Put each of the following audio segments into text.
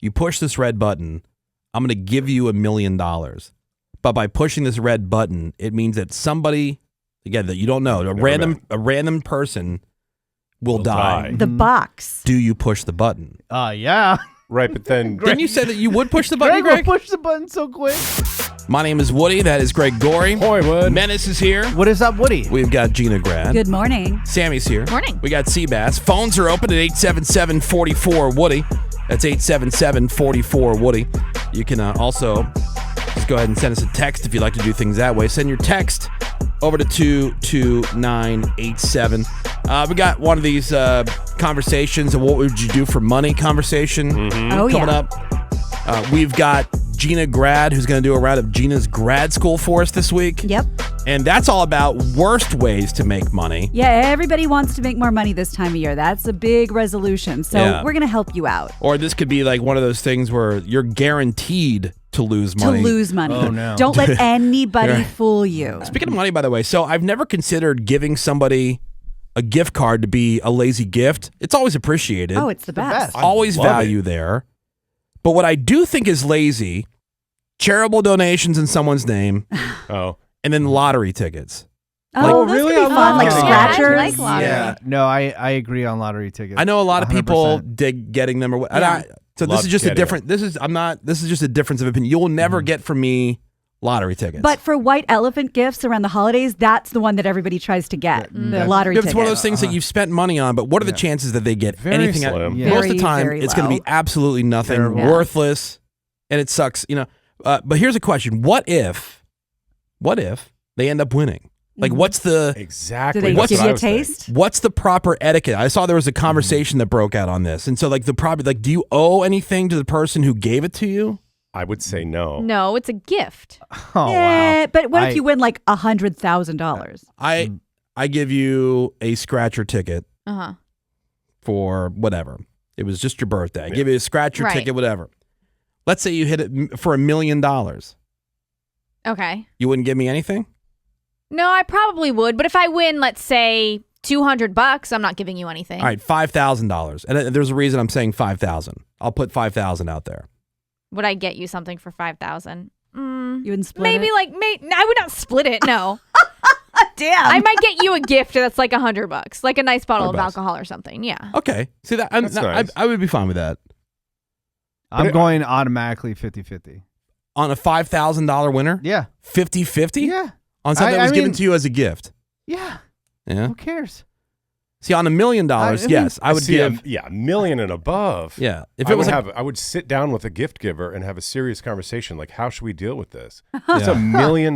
you push this red button, I'm going to give you $1 million. But by pushing this red button, it means that somebody, again, that you don't know, a random person will die. The box. Do you push the button? Yeah. Right, but then... Didn't you say that you would push the button, Greg Greg? will push the button so quick. My name is Woody. That is Greg Gorey. Hoi, Wood. Menace is here. What is up, Woody? We've got Gina Grad. Good morning. Sammy's here. Morning. We got Seabass. Phones are open at 877-44-WOODY. That's 877-44-WOODY. You can also just go ahead and send us a text if you'd like to do things that way. Send your text over to 22987. We got one of these conversations of what would you do for money conversation coming up. We've got Gina Grad, who's going to do a round of Gina's grad school for us this week. Yep. And that's all about worst ways to make money. Yeah, everybody wants to make more money this time of year. That's a big resolution. So we're going to help you out. Or this could be like one of those things where you're guaranteed to lose money. Oh, no. Don't let anybody fool you. Speaking of money, by the way, so I've never considered giving somebody a gift card to be a lazy gift. It's always appreciated. Oh, it's the best. Always value there. But what I do think is lazy, charitable donations in someone's name. And then lottery tickets. Oh, like, those really? could be fun, like scratchers. I like lottery. Yeah. No, I agree on lottery tickets. I know a lot of 100%. people dig getting them. So this is just a different. This is just a difference of opinion. You will never get from me lottery tickets. But for white elephant gifts around the holidays, that's the one that everybody tries to get. The lottery ticket. It's one of those things that you've spent money on, but what are the chances that they get anything? Most of the time, it's going to be absolutely nothing, worthless, and it sucks. But here's a question: What if they end up winning? Like, what's the exactly? Do they give you a taste? What's the proper etiquette? I saw there was a conversation that broke out on this, and so like do you owe anything to the person who gave it to you? I would say no. No, it's a gift. Oh, wow. But what if you win like $100,000? I give you a scratcher ticket Uh-huh. for whatever. It was just your birthday. I give you a scratcher ticket, whatever. Let's say you hit it for $1 million. Okay. You wouldn't give me anything? No, I probably would. But if I win, let's say $200, I'm not giving you anything. All right, $5,000. And there's a reason I'm saying 5,000. I'll put 5,000 out there. Would I get you something for 5,000? You wouldn't split Maybe it? I would not split it. No. Damn. I might get you a gift that's like $100, like a nice bottle of alcohol or something. Yeah. Okay. See that? Nice. I would be fine with that. I'm going automatically 50-50. On a $5,000 winner? Yeah. 50-50? Yeah. On something that was given to you as a gift? Yeah. Yeah. Who cares? See, on $1 million, yes, I would give. $1 million and above. Yeah, if it was, I would sit down with a gift giver and have a serious conversation. Like, how should we deal with this? It's $1 million.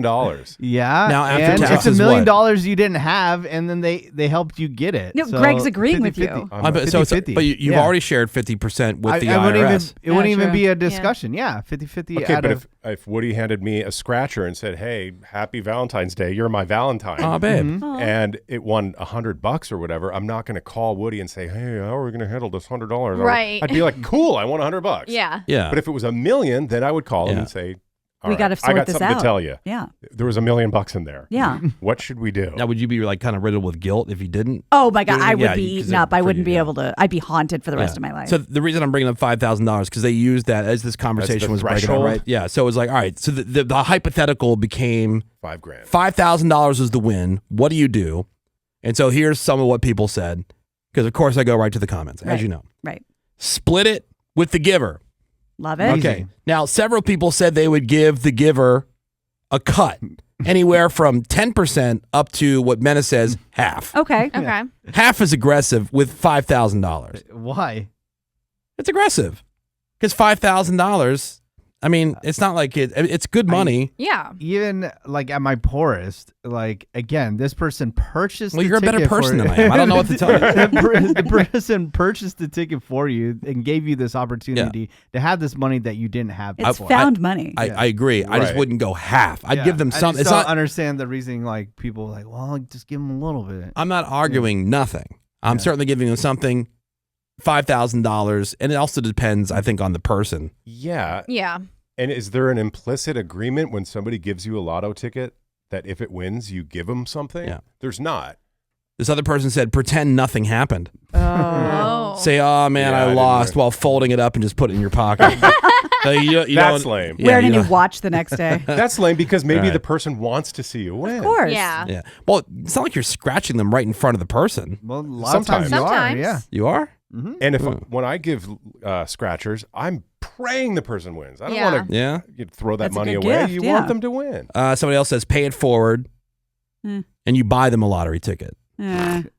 Yeah. Now after and taxes, it's $1 million you didn't have, and then they helped you get it. No, So Greg's agreeing with you. 50-50. But you've already shared 50% with the IRS. It wouldn't even be a discussion. Yeah, 50-50. Okay, but if Woody handed me a scratcher and said, "Hey, happy Valentine's Day, you're my Valentine," oh babe, and it won $100 or whatever, I'm not going to call Woody and say, "Hey, how are we going to handle this $100?" Right. I'd be like, "Cool, I won $100." Yeah. Yeah. But if it was $1 million, then I would call him and say, we got to sort I got this something out. to tell you. Yeah. There was $1 million in there. Yeah. What should we do? Now, would you be like kind of riddled with guilt if you didn't? Oh my God, I would Yeah, be 'cause eaten up. I wouldn't be yeah. able to. I'd be haunted for the rest of my life. So the reason I'm bringing up $5,000 because they used that as this conversation was breaking out, right? Yeah. So it was like, all right. So the hypothetical became $5,000. $5,000 is the win. What do you do? And so here's some of what people said, because of course I go right to the comments, as you know. Right. Split it with the giver. Love it. Okay. Now, several people said they would give the giver a cut, anywhere from 10% up to what Mena says, half. Okay. Okay. Half is aggressive with $5,000. Why? It's aggressive because $5,000. I mean, it's not like it's good money. Yeah. Even like at my poorest, like again, this person purchased. Well, the you're a better ticket person for, than I am. I don't know what to tell you. The person purchased the ticket for you and gave you this opportunity to have this money that you didn't have. It's before. found money. I agree. I just wouldn't go half. I'd give them some. I just don't understand the reasoning. Like people like, well, just give them a little bit. I'm not arguing nothing. I'm certainly giving them something. $5,000, and it also depends, I think, on the person. Yeah. Yeah. And is there an implicit agreement when somebody gives you a lotto ticket that if it wins, you give them something? Yeah. There's not. This other person said, pretend nothing happened. Oh. Say, oh, man, I lost while folding it up and just put it in your pocket. That's lame. Wearing a new watch the next day. That's lame because maybe the person wants to see you win. Of course. Yeah. Well, it's not like you're scratching them right in front of the person. Well, a lot of times you are. Yeah. You are? Mm-hmm. And when I give scratchers, I'm praying the person wins. I don't want to throw that money away. Gift, you want them to win. Somebody else says, pay it forward, and you buy them a lottery ticket.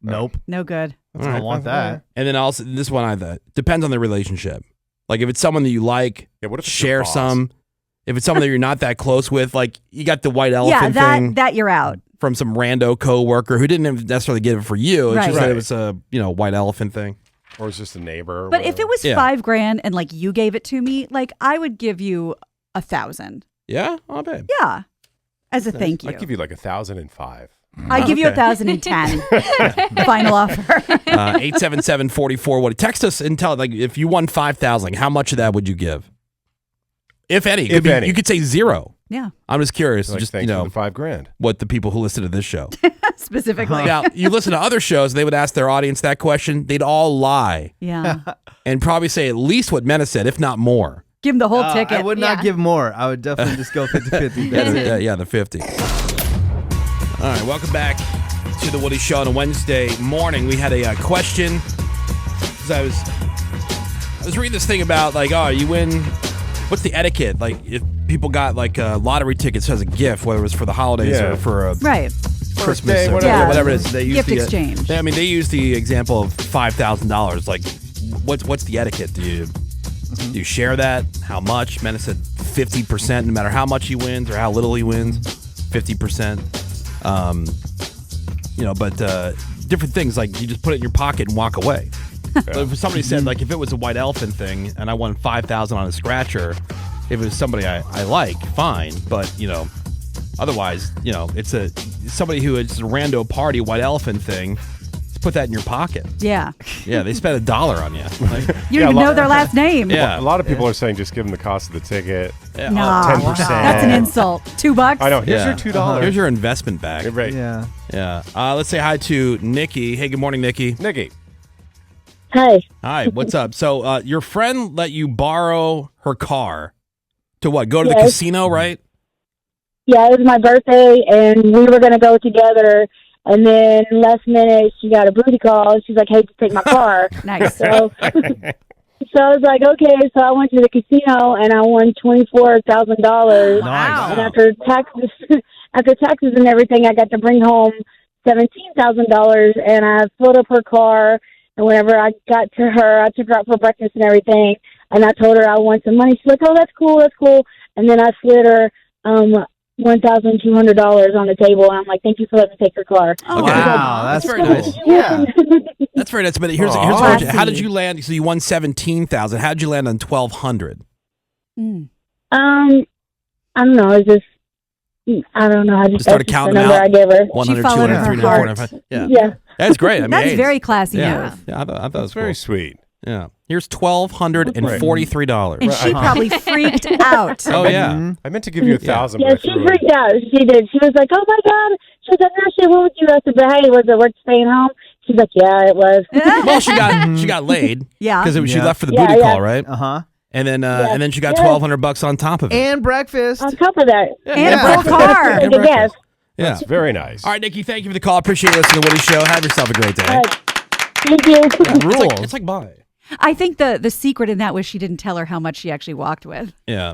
Nope. No good. I don't want that. And then also, this one, depends on the relationship. Like, if it's someone that you like, what if it's share your boss? some. If it's someone that you're not that close with, like, you got the white elephant thing. that you're out. From some rando coworker who didn't necessarily give it for you. It's just that it was a white elephant thing. Or it's just a neighbor. But if it was $5,000 and like you gave it to me, like I would give you 1,000. Yeah? Oh, babe. Yeah. As a thank you. I'd give you like 1,005. I give you 1,010. Final offer. 877-44. Text us and tell like if you won 5,000, how much of that would you give? If any. If any. You could say zero. Yeah. I'm just curious. Like, just thanks for the $5,000. What the people who listen to this show. Specifically. Now, you listen to other shows, they would ask their audience that question. They'd all lie. Yeah. And probably say at least what Mena said, if not more. Give them the whole ticket. I would not give more. I would definitely just go 50-50. Yeah, the 50. All right, welcome back to the Woody Show on a Wednesday morning. We had a question. I was reading this thing about like, oh, you win. What's the etiquette? Like, if people got like lottery tickets as a gift, whether it was for the holidays or for a Christmas or whatever it is, they use gift exchange. I mean, they use the example of $5,000. Like, what's the etiquette? Do you share that? How much? Mena said 50%, no matter how much he wins or how little he wins, 50%. But different things like you just put it in your pocket and walk away. If somebody said like if it was a white elephant thing and I won 5,000 on a scratcher, if it was somebody I like, fine. But otherwise, it's somebody who is a rando party white elephant thing. Just put that in your pocket. Yeah. Yeah, they spent $1 on you. Like, you don't even know their last name. Yeah, a lot of people are saying just give them the cost of the ticket. No, 10%. That's an insult. $2. I know. Here's your $2. Here's your investment bag. Right. Yeah. Yeah. Let's say hi to Nikki. Hey, good morning, Nikki. Nikki. Hi. Hi. What's up? So your friend let you borrow her car to what? Go to the casino, right? Yeah, it was my birthday, and we were going to go together. And then last minute, she got a booty call. She's like, hey, just take my car. Nice. So I was like, okay. So I went to the casino, and I won $24,000. Wow. And after taxes and everything, I got to bring home $17,000, and I filled up her car. And whenever I got to her, I took her out for breakfast and everything. And I told her I want some money. She's like, oh, that's cool. And then I slid her $1,200 on the table. And I'm like, thank you for letting me take your car. Oh, wow. That's very nice. Yeah. That's very nice. But here's the question. How did you land? So you won 17,000. How did you land on 1,200? I don't know. It's just, I don't know. I just started counting the number out. I gave her. 100, followed 200, her 300, heart. 400, 500. Yeah. That's great. I mean, That's hey, very classy move. Yeah, I thought it was very cool. sweet. Yeah. Here's $1,243. And she probably freaked out. Oh, yeah. I meant to give you 1,000. Yeah, she freaked out. She did. She was like, oh, my God. She was like, no, she went with you. I said, but hey, was it worth staying home? She's like, yeah, it was. Well, she got laid. Yeah. Because she left for the booty call, right? Uh-huh. And then she got $1,200 on top of it. And breakfast. On top of that. And a full car. And Yes. breakfast. Yeah. That's very nice. All right, Nikki, thank you for the call. Appreciate you listening to the Woody Show. Have yourself a great day. Thank you. Rules. It's like bye. I think the secret in that was she didn't tell her how much she actually walked with. Yeah.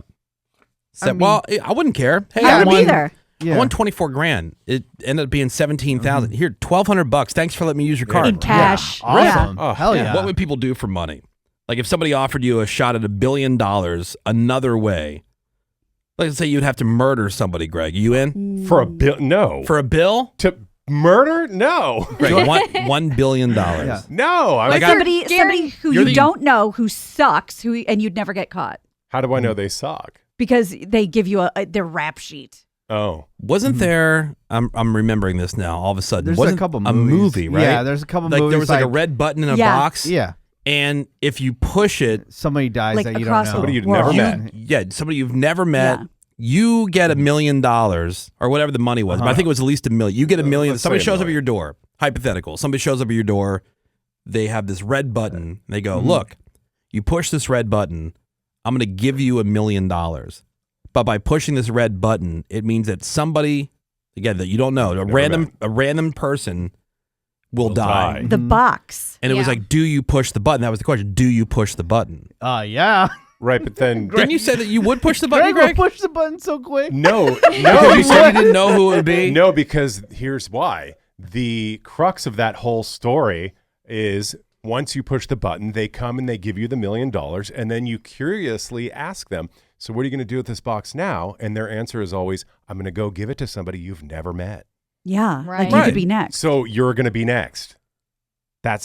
Well, I wouldn't care. Hey, I wouldn't either. I won $24,000. It ended up being $17,000. Here, $1,200. Thanks for letting me use your card. In cash. Yeah. Awesome. Yeah. Oh, hell yeah. What would people do for money? Like if somebody offered you a shot at $1 billion another way, let's say you'd have to murder somebody, Greg. You in? For a bill? No. For a bill? To murder? No. Greg, $1 billion. Yeah. No. Like somebody who you don't know who sucks, and you'd never get caught. How do I know they suck? Because they give you their rap sheet. Oh. Wasn't there, I'm remembering this now, all of a sudden. There's wasn't a couple a movies. movie, right? Yeah, there's a couple movies. There was like a red button in a box. Yeah. And if you push it, somebody dies Like that you don't across know. the Somebody you've world. never met. yeah, somebody you've never met You get $1 million or whatever the money was, but I think it was at least $1 million. You get $1 million. Somebody shows up at your door. Hypothetical. Somebody shows up at your door. They have this red button. They go, look, you push this red button. I'm going to give you $1 million. But by pushing this red button, it means that somebody, again, that you don't know, a random person will die. The box. And it was like, do you push the button? That was the question. Do you push the button? Yeah. Right, but then didn't you say that you would push the button, Greg? Push the button so quick. No. You said you didn't know who it would be? No, because here's why. The crux of that whole story is once you push the button, they come and they give you the $1 million, and then you curiously ask them, so what are you going to do with this box now? And their answer is always, I'm going to go give it to somebody you've never met. Yeah, like you could be next. So you're going to be next.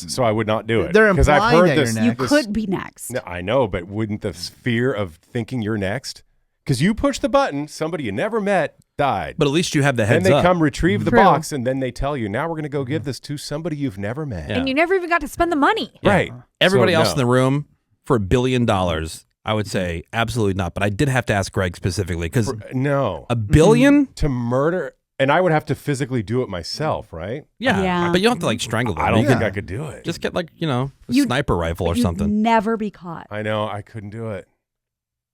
So I would not do it. They're because I've implying heard that this. you're next. You could be next. No, I know, but wouldn't the fear of thinking you're next? Because you push the button, somebody you never met died. But at least you have the heads up. Then they up. come retrieve the box, and then they tell you, now we're going to go give this to somebody you've never met. And you never even got to spend the money. Yeah. Right. Everybody else in the room, for $1 billion, I would say absolutely not. But I did have to ask Greg specifically because $1 billion to murder, and I would have to physically do it myself, right? Yeah. But you don't have to like strangle them. I don't think I could do it. Just get like a sniper rifle or something. Never be caught. I know. I couldn't do it.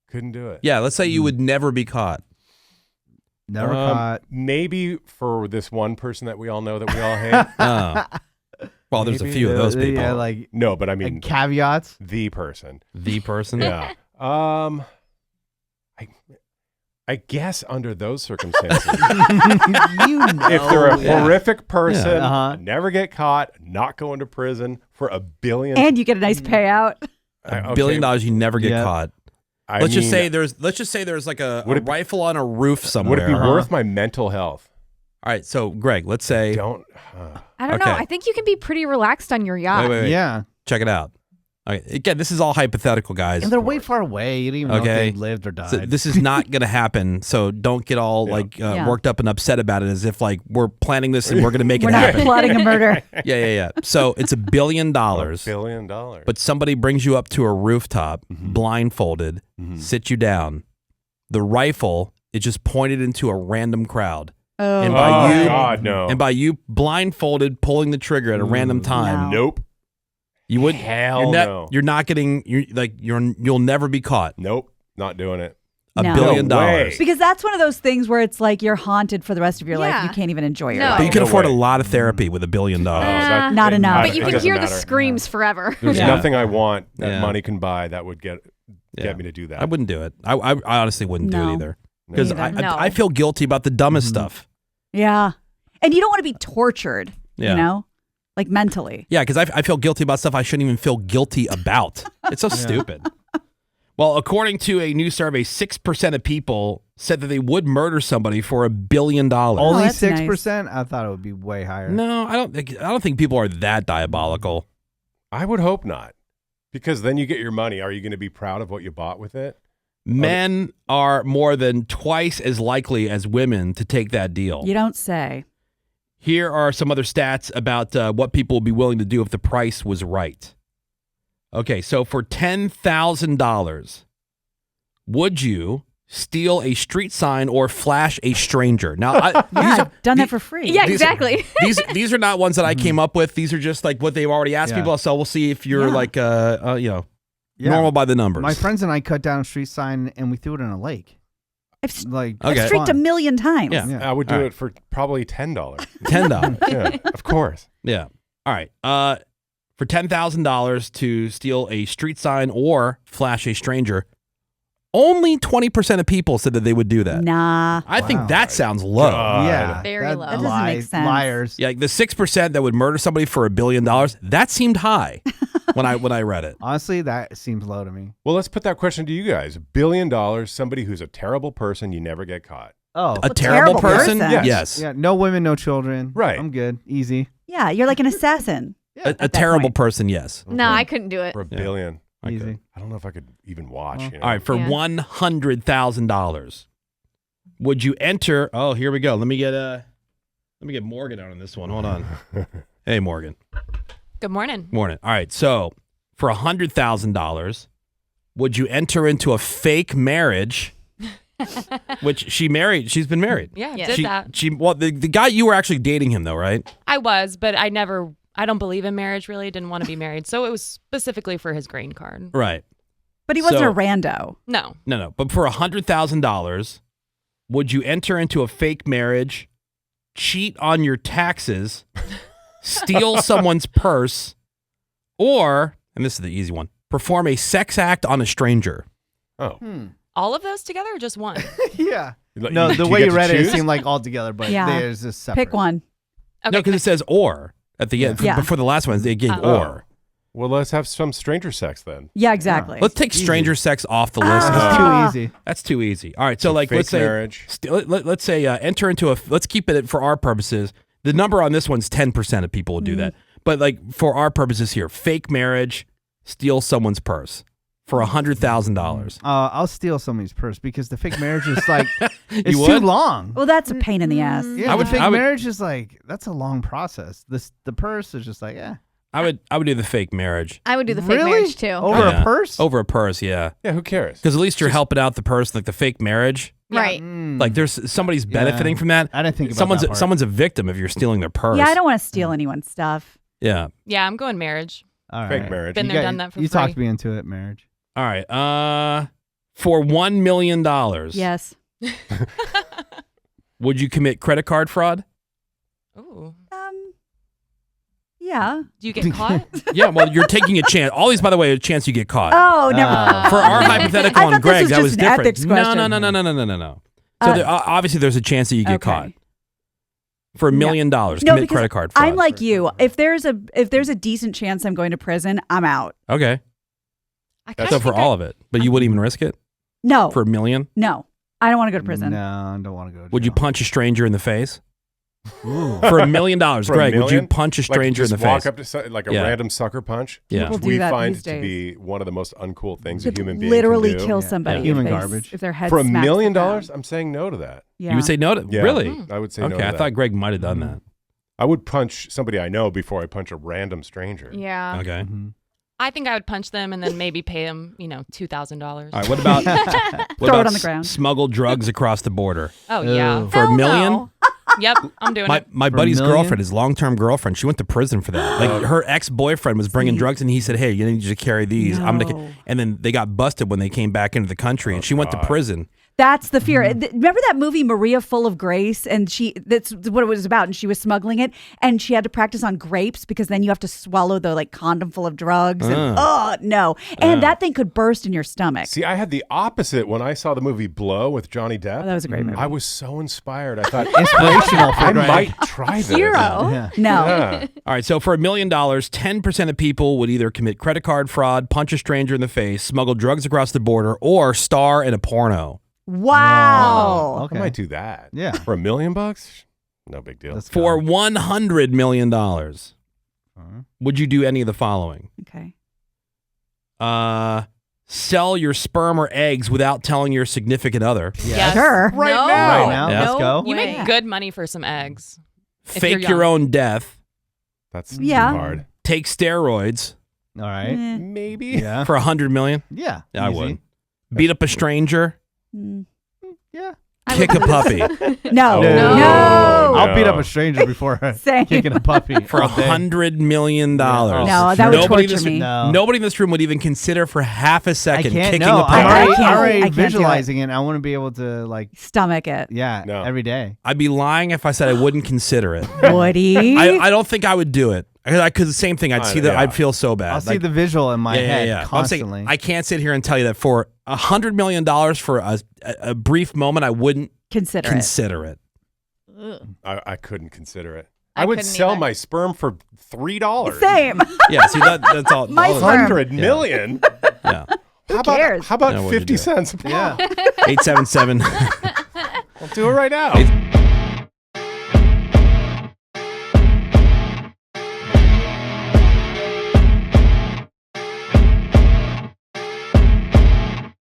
Couldn't do it. Yeah. Let's say you would never be caught. Never caught. Maybe for this one person that we all know that we all hate. Well, there's a few of those people. Yeah, no, but I mean like caveats. The person. The person. Yeah. I guess under those circumstances, if they're a horrific person, never get caught, not go into prison for $1 billion, and you get a nice payout. $1 billion, you never get caught. Let's just say there's like a rifle on a roof somewhere. Would it be worth my mental health? All right, so Greg, let's say I don't know. I think you can be pretty relaxed on your yacht. Wait. Yeah. Check it out. Okay. Again, this is all hypothetical, guys. And they're way far away. You don't even know if they lived or died. So this is not going to happen. So don't get all worked up and upset about it as if like we're planning this and we're going to make it happen. We're not plotting a murder. Yeah. So it's $1 billion. $1 billion. But somebody brings you up to a rooftop, blindfolded, sit you down. The rifle is just pointed into a random crowd. Oh, and God, no. And by you blindfolded, pulling the trigger at a random time. Nope. You wouldn't. No. You're not getting. You'll never be caught. Nope. Not doing it. $1 billion. Because that's one of those things where it's like you're haunted for the rest of your life. You can't even enjoy your life. But you can afford a lot of therapy with $1 billion. Not enough. But you can hear the screams forever. There's nothing I want that money can buy that would get me to do that. I wouldn't do it. I honestly wouldn't do it either. Because I feel guilty about the dumbest stuff. Yeah. And you don't want to be tortured, you know? Like mentally. Yeah, because I feel guilty about stuff I shouldn't even feel guilty about. It's so stupid. Well, according to a new survey, 6% of people said that they would murder somebody for $1 billion. Only 6%? Nice. I thought it would be way higher. No, I don't think people are that diabolical. I would hope not. Because then you get your money. Are you going to be proud of what you bought with it? Men are more than twice as likely as women to take that deal. You don't say. Here are some other stats about what people would be willing to do if the price was right. Okay, so for $10,000, would you steal a street sign or flash a stranger? Now, I've done that for free. Yeah, exactly. These are not ones that I came up with. These are just like what they've already asked people. So we'll see if you're like, normal by the numbers. My friends and I cut down a street sign and we threw it in a lake. I've streaked 1 million times. Yeah. I would do it for probably $10. $10. Yeah, of course. Yeah. All right. For $10,000 to steal a street sign or flash a stranger, only 20% of people said that they would do that. Nah. I think that sounds low. Yeah. Very low. That doesn't make sense. Liars. Yeah, the 6% that would murder somebody for $1 billion, that seemed high when I read it. Honestly, that seems low to me. Well, let's put that question to you guys. $1 billion, somebody who's a terrible person, you never get caught. Oh. A terrible person? Yes. Yeah, no women, no children. Right. I'm good. Easy. Yeah, you're like an assassin. A terrible person, yes. No, I couldn't do it. For $1 billion. Easy. I don't know if I could even watch. Well, you know? All right, for $100,000, would you enter? Oh, here we go. Let me get Morgan on this one. Hold on. Hey, Morgan. Good morning. Morning. All right, so for $100,000, would you enter into a fake marriage Which she married. She's been married. Yeah, did that. Well, the guy, you were actually dating him though, right? I was, but I don't believe in marriage really. Didn't want to be married. So it was specifically for his green card. Right. But he wasn't a rando. No. No. But for $100,000, would you enter into a fake marriage, cheat on your taxes, steal someone's purse, or, and this is the easy one, perform a sex act on a stranger? Oh. All of those together or just one? Yeah. No, the way you read it seemed like all together, but there's a separate. Pick one. Okay, no, because it says or at the end. Before the last one, they gave or. Well, let's have some stranger sex then. Yeah, exactly. Let's take stranger sex off the list. That's too easy. That's too easy. All right, so like let's say marriage. Let's say enter into a. Let's keep it for our purposes. The number on this one's 10% of people will do that. But like for our purposes here, fake marriage, steal someone's purse for $100,000. I'll steal somebody's purse because the fake marriage is like it's too long. Well, that's a pain in the ass. Yeah, fake marriage is like that's a long process. The purse is just like I would do the fake marriage. I would do the fake marriage too. Over a purse? Over a purse, yeah. Yeah, who cares? Because at least you're helping out the person. Like the fake marriage, Right. like there's somebody's benefiting from that. I didn't think about that part. Someone's a victim if you're stealing their purse. Yeah, I don't want to steal anyone's stuff. Yeah. Yeah, I'm going marriage. All right. Fake marriage. Been there, done that for You free. talked me into it, marriage. All right. For $1 million. Yes. Would you commit credit card fraud? Ooh. Yeah. Do you get caught? Yeah, well, you're taking a chance. All these, by the way, a chance you get caught. Oh, never. For our hypothetical on Greg, that was different. Ethics question. No. So obviously, there's a chance that you get caught. For $1 million, commit credit card fraud. I'm like you. If there's a decent chance I'm going to prison, I'm out. Okay. So for all of it, but you wouldn't even risk it? No. For $1 million? No. I don't want to go to prison. No, I don't want to go to jail. Would you punch a stranger in the face? For $1 million, Greg, would you punch a stranger in the face? Walk up to like a random sucker punch? Yeah. People do we that find these to days. be one of the most uncool things a Could human being literally can do. kill somebody. Human if garbage. If their head For $1 smacks million, the ground. I'm saying no to that. Yeah. You would say no to Yeah. Really? I would say no to Okay, I that. thought Greg might have done that. I would punch somebody I know before I punch a random stranger. Yeah. Okay. I think I would punch them and then maybe pay them, $2,000. All right, what about Throw it on the ground. Smuggle drugs across the border? Oh, yeah. For $1 million? No. Yep, I'm doing it. My buddy's girlfriend, his long-term girlfriend, she went to prison for that. Like her ex-boyfriend was bringing drugs, and he said, "Hey, you need to carry these." No. And then they got busted when they came back into the country, and she went to prison. That's the fear. Remember that movie Maria Full of Grace? And that's what it was about. And she was smuggling it. And she had to practice on grapes because then you have to swallow the condom full of drugs. And no. And that thing could burst in your stomach. See, I had the opposite when I saw the movie Blow with Johnny Depp. Oh, that was a great movie. I was so inspired. I thought, Inspirational for I Greg. might try this. Hero. Yeah. No. Yeah. All right, so for $1 million, 10% of people would either commit credit card fraud, punch a stranger in the face, smuggle drugs across the border, or star in a porno. Wow. Oh, okay. I might do that. Yeah. For $1 million? No big deal. Let's For go. $100 million, would you do any of the following? Okay. Sell your sperm or eggs without telling your significant other. Yes. Sure. Right No. now. Right now, Yeah. let's go. You way. make good money for some eggs. If Fake you're your young. own death. That's Yeah. too hard. Take steroids All right. Eh. Maybe. Yeah. for $100 million. Yeah. Yeah, I Easy. would. Beat up a stranger. Mm. Yeah. Kick a puppy No. No. No. I'll beat up a stranger before Same. kicking a puppy for all day. $100 million. No, No, that would Nobody in torture this- me. No. Nobody in this room would even consider for half a I second can't. kicking No, a puppy. I'm I already can't do it. visualizing it. I want to be able to Stomach it. No. every day. I'd be lying if I said I wouldn't consider it. Woody. I don't think I would do it. Because the same thing, I'd see that. yeah. I'd feel so bad. I'll see the visual in my head I'm saying, constantly. I can't sit here and tell you that for $100 million for a brief moment, I wouldn't Consider it. it. I couldn't consider it. I I would couldn't sell either. my sperm for $3. Same. Yeah, see that's all. My all- sperm. 100 million? Yeah. How cares? How about Yeah, what'd 50 you do? cents a pop? yeah. 877. I'll do it right now.